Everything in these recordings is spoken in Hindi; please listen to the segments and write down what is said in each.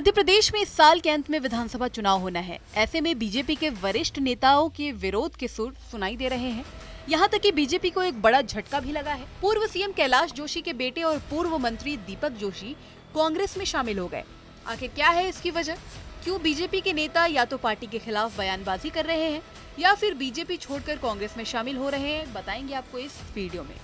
मध्य प्रदेश में इस साल के अंत में विधानसभा चुनाव होना है। ऐसे में बीजेपी के वरिष्ठ नेताओं के विरोध के सुर सुनाई दे रहे हैं। यहाँ तक कि बीजेपी को एक बड़ा झटका भी लगा है। पूर्व सीएम कैलाश जोशी के बेटे और पूर्व मंत्री दीपक जोशी कांग्रेस में शामिल हो गए। आखिर क्या है इसकी वजह? क्यों बीजेपी के नेता या तो पार्टी के खिलाफ बयानबाजी कर रहे हैं या फिर बीजेपी छोड़कर कांग्रेस में शामिल हो रहे हैं, बताएंगे आपको इस वीडियो में।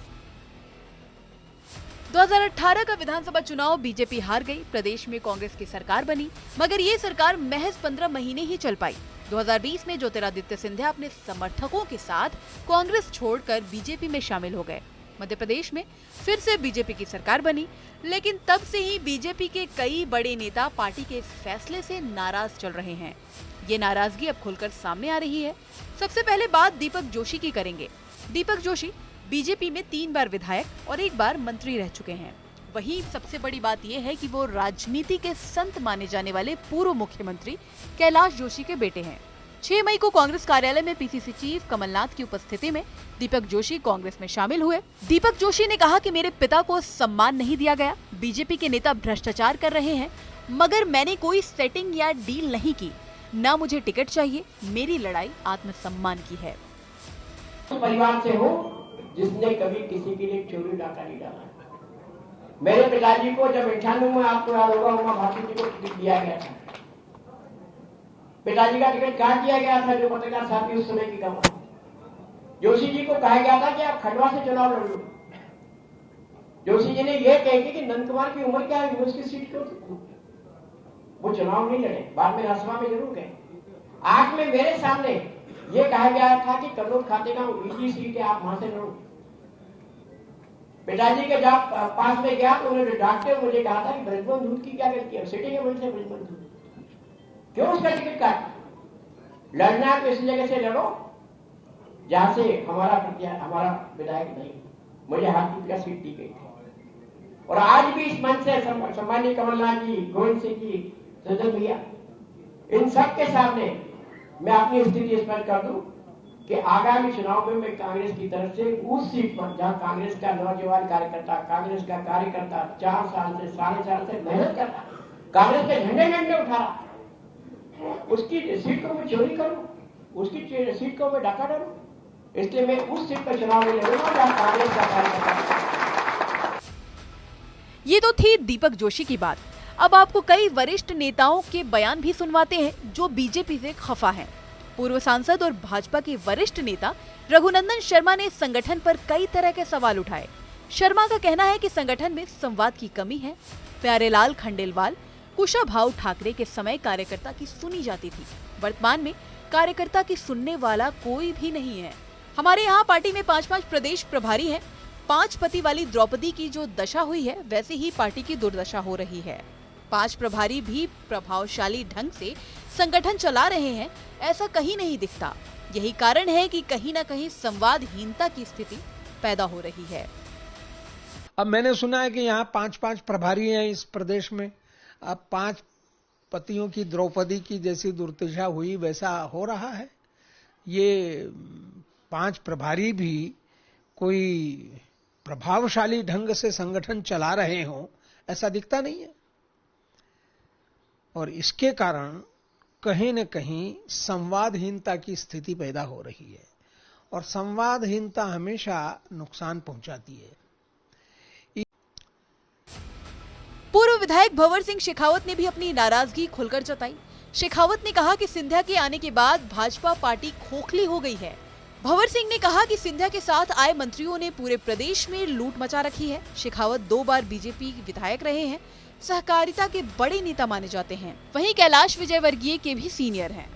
2018 का विधानसभा चुनाव बीजेपी हार गई, प्रदेश में कांग्रेस की सरकार बनी, मगर ये सरकार महज 15 महीने ही चल पाई। 2020 में ज्योतिरादित्य सिंधिया अपने समर्थकों के साथ कांग्रेस छोड़कर बीजेपी में शामिल हो गए। मध्य प्रदेश में फिर से बीजेपी की सरकार बनी, लेकिन तब से ही बीजेपी के कई बड़े नेता पार्टी के इस फैसले से नाराज चल रहे हैं। ये नाराजगी अब खुलकर सामने आ रही है। सबसे पहले बात दीपक जोशी की करेंगे। दीपक जोशी बीजेपी में 3 बार विधायक और 1 बार मंत्री रह चुके हैं। वहीं सबसे बड़ी बात यह है कि वो राजनीति के संत माने जाने वाले पूर्व मुख्यमंत्री कैलाश जोशी के बेटे हैं। 6 मई को कांग्रेस कार्यालय में पीसीसी चीफ कमलनाथ की उपस्थिति में दीपक जोशी कांग्रेस में शामिल हुए। दीपक जोशी ने कहा कि मेरे पिता को सम्मान नहीं दिया गया, बीजेपी के नेता भ्रष्टाचार कर रहे हैं, मगर मैंने कोई सेटिंग या डील नहीं की, न मुझे टिकट चाहिए, मेरी लड़ाई आत्मसम्मान की है। परिवार से हो जिसने कभी किसी के लिए चोरी डाका नहीं डाला। मेरे पिताजी को जब 98 में, आपको याद होगा, उमा भारती जी को टिकट दिया गया था। पिताजी का टिकट काट दिया गया था, जो पत्रकार साथी उस समय की गवाह। जोशी जी को कहा गया था कि आप खंडवा से चुनाव लड़ लो। जोशी जी ने यह कह के कि नंद कुमार की उम्र क्या है, उसकी सीट क्यों थी, वो चुनाव नहीं लड़े। बाद में राज्यसभा में जरूर गए। आज में मेरे सामने यह कहा गया था कि कन्नौज खाते का ईजी सीट है, आप वहां से लड़ो। पिताजी के जब पास में गया तो उन्होंने डांटते हुए मुझे कहा था कि ब्रजमोहन दूध की क्या गलती है, सीटिंग है मुझसे ब्रजमोहन दूध, क्यों उसका टिकट काटा? लड़ना है तो इस जगह से लड़ो जहां से हमारा विधायक नहीं, मुझे हाथीपुर का सीट दी गई थी। और आज भी इस मंच से सम्मानीय कमलनाथ जी, गोविंद सिंह जी, सज्जन भैया, इन सब के सामने मैं अपनी स्थिति स्पष्ट कर दूं कि आगामी चुनाव में मैं कांग्रेस की तरफ से उस सीट पर जहां कांग्रेस का नौजवान कार्यकर्ता, कांग्रेस का कार्यकर्ता 4 साल से 4.5 साल से मेहनत कर रहा, कांग्रेस के झंडे उठा रहा, उसकी सीट को मैं चोरी करूं, उसकी सीट को मैं डाका डालूं, इसलिए मैं उस सीट पर चुनाव में लड़ूंगा जहां कांग्रेस का कार्यकर्ता। ये तो थी दीपक जोशी की बात। अब आपको कई वरिष्ठ नेताओं के बयान भी सुनवाते हैं जो बीजेपी से खफा हैं। पूर्व सांसद और भाजपा के वरिष्ठ नेता रघुनंदन शर्मा ने संगठन पर कई तरह के सवाल उठाए। शर्मा का कहना है कि संगठन में संवाद की कमी है। प्यारेलाल खंडेलवाल, कुशाभाऊ ठाकरे के समय कार्यकर्ता की सुनी जाती थी, वर्तमान में कार्यकर्ता की सुनने वाला कोई भी नहीं है। हमारे यहाँ पार्टी में 5-5 प्रदेश प्रभारी हैं। 5 पति वाली द्रौपदी की जो दशा हुई है, वैसे ही पार्टी की दुर्दशा हो रही है। 5 प्रभारी भी प्रभावशाली ढंग से संगठन चला रहे हैं, ऐसा कहीं नहीं दिखता। यही कारण है कि कहीं न कहीं संवादहीनता की स्थिति पैदा हो रही है। अब मैंने सुना है कि यहाँ 5-5 प्रभारी हैं इस प्रदेश में। अब 5 पतियों की द्रौपदी की जैसी दुर्दशा हुई वैसा हो रहा है। ये 5 प्रभारी भी कोई प्रभावशाली ढंग से संगठन चला रहे हों, ऐसा दिखता नहीं है। और इसके कारण कहीं न कहीं संवादहीनता की स्थिति पैदा हो रही है, और संवादहीनता हमेशा नुकसान पहुंचाती है। पूर्व विधायक भंवर सिंह शेखावत ने भी अपनी नाराजगी खुलकर जताई। शेखावत ने कहा कि सिंधिया के आने के बाद भाजपा पार्टी खोखली हो गई है। भंवर सिंह ने कहा कि सिंधिया के साथ आए मंत्रियों ने पूरे प्रदेश में लूट मचा रखी है। शेखावत 2 बार बीजेपी विधायक रहे हैं, सहकारिता के बड़े नेता माने जाते हैं। वहीं कैलाश विजयवर्गीय के भी सीनियर हैं।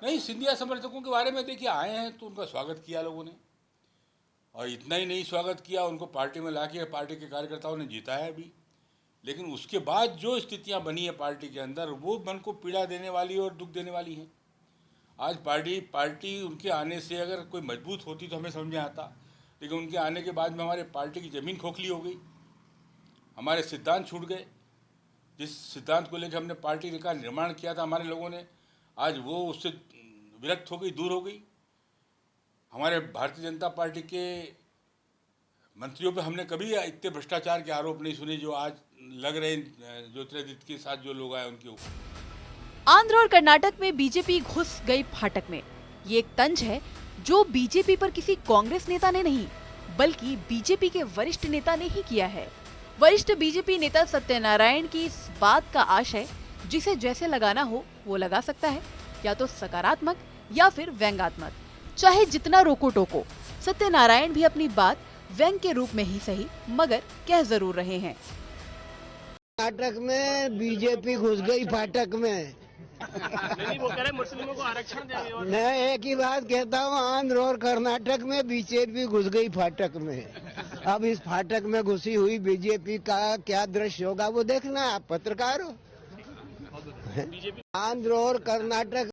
नहीं, सिंधिया समर्थकों के बारे में देखिए, आए हैं तो उनका स्वागत किया लोगों ने, और इतना ही नहीं स्वागत किया, उनको पार्टी में लाके पार्टी के कार्यकर्ताओं ने जिताया भी। लेकिन उसके बाद जो स्थितियां बनी है पार्टी के अंदर, वो मन को पीड़ा देने वाली और दुख देने वाली है। आज पार्टी उनके आने से अगर कोई मजबूत होती तो हमें समझ में आता, लेकिन उनके आने के बाद में हमारे पार्टी की ज़मीन खोखली हो गई, हमारे सिद्धांत छूट गए। जिस सिद्धांत को लेकर हमने पार्टी का निर्माण किया था हमारे लोगों ने, आज वो उससे विरक्त हो गई, दूर हो गई। हमारे भारतीय जनता पार्टी के मंत्रियों पे हमने कभी इतने भ्रष्टाचार के आरोप नहीं सुने जो आज लग रहे ज्योतिरादित्य के साथ जो लोग आए उनके ऊपर। आंध्र और कर्नाटक में बीजेपी घुस गई फाटक में। ये एक तंज है जो बीजेपी पर किसी कांग्रेस नेता ने नहीं, बल्कि बीजेपी के वरिष्ठ नेता ने ही किया है। वरिष्ठ बीजेपी नेता सत्यनारायण की इस बात का आशय जिसे जैसे लगाना हो वो लगा सकता है, या तो सकारात्मक या फिर व्यंग्यात्मक। चाहे जितना रोको टोको, सत्यनारायण भी अपनी बात व्यंग के रूप में ही सही मगर कह जरूर रहे हैं। कर्नाटक में बीजेपी घुस गई फाटक में। नहीं, वो कह रहे मुस्लिमों को आरक्षण देंगे। मैं एक ही बात कहता हूँ, आंध्र और कर्नाटक में बीजेपी घुस गई फाटक में। अब इस फाटक में घुसी हुई बीजेपी का क्या दृश्य होगा वो देखना, आप पत्रकार हो। आंध्र और कर्नाटक।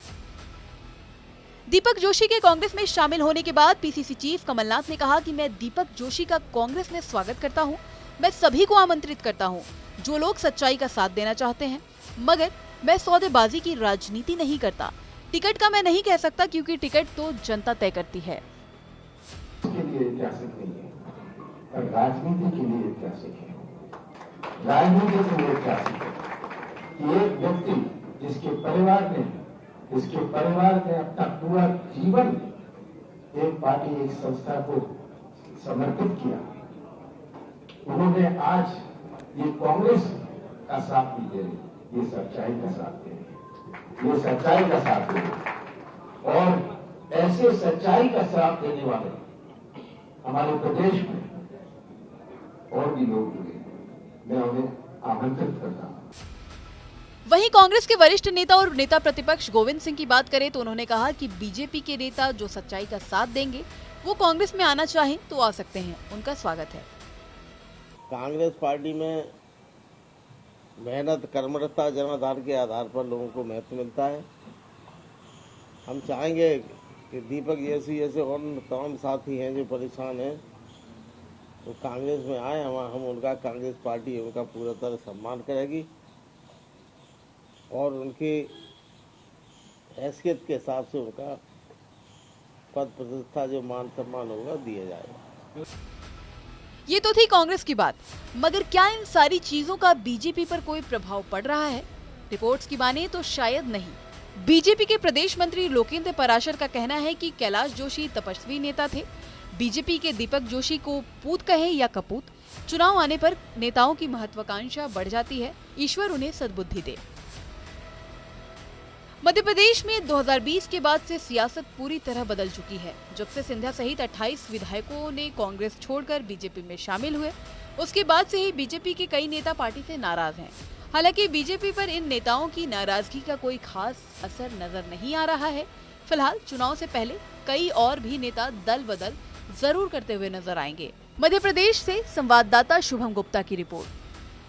दीपक जोशी के कांग्रेस में शामिल होने के बाद पीसीसी चीफ कमलनाथ ने कहा कि मैं दीपक जोशी का कांग्रेस में स्वागत करता हूं। मैं सभी को आमंत्रित करता हूं जो लोग सच्चाई का साथ देना चाहते हैं, मगर मैं सौदेबाजी की राजनीति नहीं करता। टिकट का मैं नहीं कह सकता क्योंकि टिकट तो जनता तय करती है। के लिए ऐतिहासिक नहीं है, पर राजनीति के लिए ऐतिहासिक है। राजनीति के लिए ऐतिहासिक है कि एक व्यक्ति जिसके परिवार ने अपना पूरा जीवन एक पार्टी, एक संस्था को समर्पित किया, उन्होंने आज ये कांग्रेस का साथ नहीं दे रही, ये सच्चाई का साथ दे रही, ये सच्चाई का साथ दे रही। और ऐसे सच्चाई का साथ देने वाले हमारे प्रदेश में और भी लोग जुड़े, मैं उन्हें आमंत्रित करता हूं। वहीं कांग्रेस के वरिष्ठ नेता और नेता प्रतिपक्ष गोविंद सिंह की बात करें तो उन्होंने कहा कि बीजेपी के नेता जो सच्चाई का साथ देंगे वो कांग्रेस में आना चाहें तो आ सकते हैं, उनका स्वागत है। कांग्रेस पार्टी में मेहनत, कर्मठता, जनाधार के आधार पर लोगों को महत्व मिलता है। हम चाहेंगे कि दीपक जैसे और तमाम साथी हैं जो परेशान हैं वो कांग्रेस में आए। हम उनका, कांग्रेस पार्टी उनका पूरा तरह सम्मान करेगी और उनकी हैसियत के हिसाब से उनका पद प्रतिष्ठा जो मान सम्मान होगा दिया जाएगा। ये तो थी कांग्रेस की बात, मगर क्या इन सारी चीजों का बीजेपी पर कोई प्रभाव पड़ रहा है? रिपोर्ट्स की माने तो शायद नहीं। बीजेपी के प्रदेश मंत्री लोकेंद्र पराशर का कहना है कि कैलाश जोशी तपस्वी नेता थे। बीजेपी के दीपक जोशी को पूत कहे या कपूत, चुनाव आने पर नेताओं की महत्वाकांक्षा बढ़ जाती है, ईश्वर उन्हें सद्बुद्धि दे। मध्य प्रदेश में 2020 के बाद से सियासत पूरी तरह बदल चुकी है। जब से सिंधिया सहित 28 विधायकों ने कांग्रेस छोड़कर बीजेपी में शामिल हुए, उसके बाद से ही बीजेपी के कई नेता पार्टी से नाराज हैं। हालांकि बीजेपी पर इन नेताओं की नाराजगी का कोई खास असर नजर नहीं आ रहा है। फिलहाल चुनाव से पहले कई और भी नेता दल बदल जरूर करते हुए नजर आएंगे। मध्य प्रदेश से संवाददाता शुभम गुप्ता की रिपोर्ट।